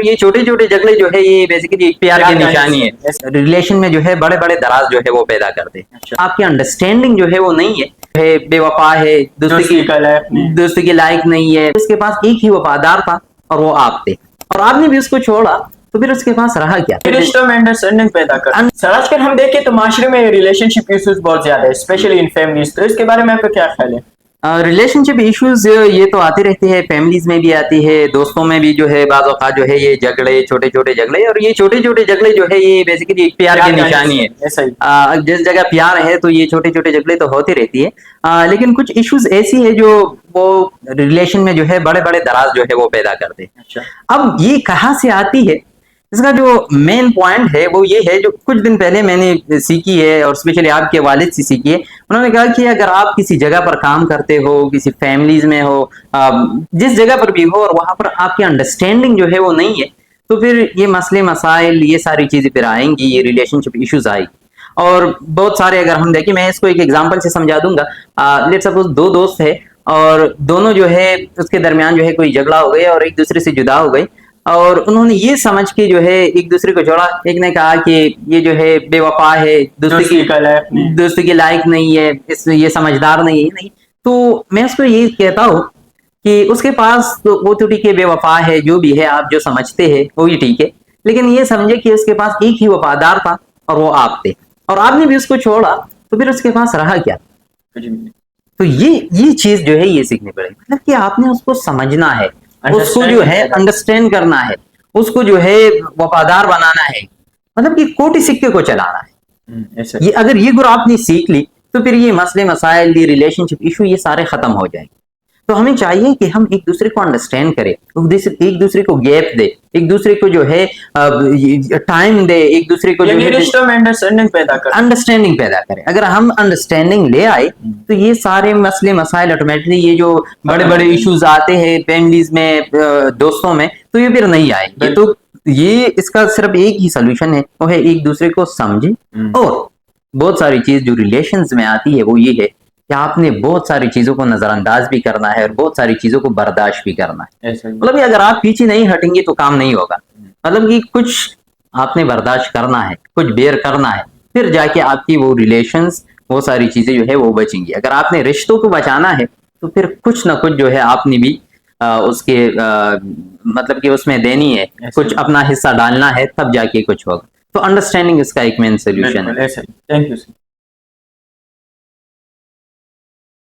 ये छोटे छोटे झगड़े जो है ये बेसिकली प्यार की निशानी है। रिलेशन में जो है बड़े बड़े दराज जो है वो पैदा करते हैं। आपकी अंडरस्टैंडिंग जो है वो नहीं है, बेवफा है, दोस्ती के लायक नहीं है। उसके पास एक ही वफादार था और वो आप थे, और आपने भी उसको छोड़ा, तो फिर उसके पास रहा क्या? रिश्तों में अंडरस्टैंडिंग पैदा कर। सर आजकल हम देखें तो माशरे में रिलेशनशिप इश्यूज बहुत ज्यादा है, स्पेशली इन फैमिलीज। तो इसके बारे में आपका क्या ख्याल है? रिलेशनशिप इश्यूज ये तो आती रहती है, फैमिलीज में भी आती है, दोस्तों में भी जो है बाज़ औक़ात जो है ये झगड़े, छोटे छोटे झगड़े, और ये छोटे छोटे झगड़े जो है ये बेसिकली एक प्यार की निशानी है। जिस जगह प्यार है तो ये छोटे छोटे झगड़े तो होती रहती है, लेकिन कुछ इश्यूज ऐसी है जो वो रिलेशन में जो है बड़े बड़े दराज जो है वो पैदा करते हैं। अब ये कहाँ से आती है, इसका जो मेन पॉइंट है वो ये है, जो कुछ दिन पहले मैंने सीखी है और स्पेशली आपके वालिद से सीखी है। उन्होंने कहा कि अगर आप किसी जगह पर काम करते हो, किसी फैमिलीज में हो, जिस जगह पर भी हो, और वहां पर आपकी अंडरस्टैंडिंग जो है वो नहीं है, तो फिर ये मसले मसाइल ये सारी चीजें फिर आएंगी, ये रिलेशनशिप इश्यूज आएगी। और बहुत सारे अगर हम देखें, मैं इसको एक एग्जाम्पल से समझा दूंगा। लेट्स सपोज दो दोस्त है और दोनों जो है उसके दरमियान जो है कोई झगड़ा हो गया और एक दूसरे से जुदा हो गए, और उन्होंने ये समझ के जो है एक दूसरे को छोड़ा। एक ने कहा कि ये जो है बेवफा है, दोस्ती के लायक नहीं है, ये समझदार नहीं है। नहीं, तो मैं उसको ये कहता हूँ कि उसके पास तो वो तो ठीक है, बेवफा है, जो भी है आप जो समझते हैं वो ही ठीक है, लेकिन ये समझे कि उसके पास एक ही वफादार था और वो आप थे, और आपने भी उसको छोड़ा, तो फिर उसके पास रहा क्या? तो ये चीज जो है ये सीखनी पड़ेगी, मतलब कि आपने उसको समझना है, उसको जो है अंडरस्टैंड करना है, उसको जो है वफादार बनाना है, मतलब कि कोटी सिक्के को चलाना है। ये अगर ये गुर आपने सीख ली तो फिर ये मसले मसाइल, ये रिलेशनशिप इशू ये सारे खत्म हो जाएंगे। तो हमें चाहिए कि हम एक दूसरे को अंडरस्टैंड करें, एक दूसरे को गैप दे, एक दूसरे को जो है टाइम दे, एक दूसरे को जो है रिश्तों में अंडरस्टैंडिंग पैदा करें। अगर हम अंडरस्टैंडिंग ले आए तो ये सारे मसले मसाइल ऑटोमेटिकली, ये जो बड़े बड़े इश्यूज आते हैं फैमिलीज में, दोस्तों में, तो ये फिर नहीं आएंगे। तो ये इसका सिर्फ एक ही सोल्यूशन है, वो है एक दूसरे को समझे। और बहुत सारी चीज जो रिलेशंस में आती है वो ये है कि आपने बहुत सारी चीजों को नजरअंदाज भी करना है और बहुत सारी चीजों को बर्दाश्त भी करना है। मतलब अगर आप पीछे नहीं हटेंगे तो काम नहीं होगा। मतलब कि कुछ आपने बर्दाश्त करना है, कुछ बेयर करना है, फिर जाके आपकी वो रिलेशंस, वो सारी चीजें जो है वो बचेंगी। अगर आपने रिश्तों को बचाना है तो फिर कुछ ना कुछ जो है आपने भी उसके मतलब कि उसमें देनी है, कुछ अपना हिस्सा डालना है, तब जाके कुछ होगा। तो अंडरस्टैंडिंग इसका एक मेन सोल्यूशन है। Thank you sir.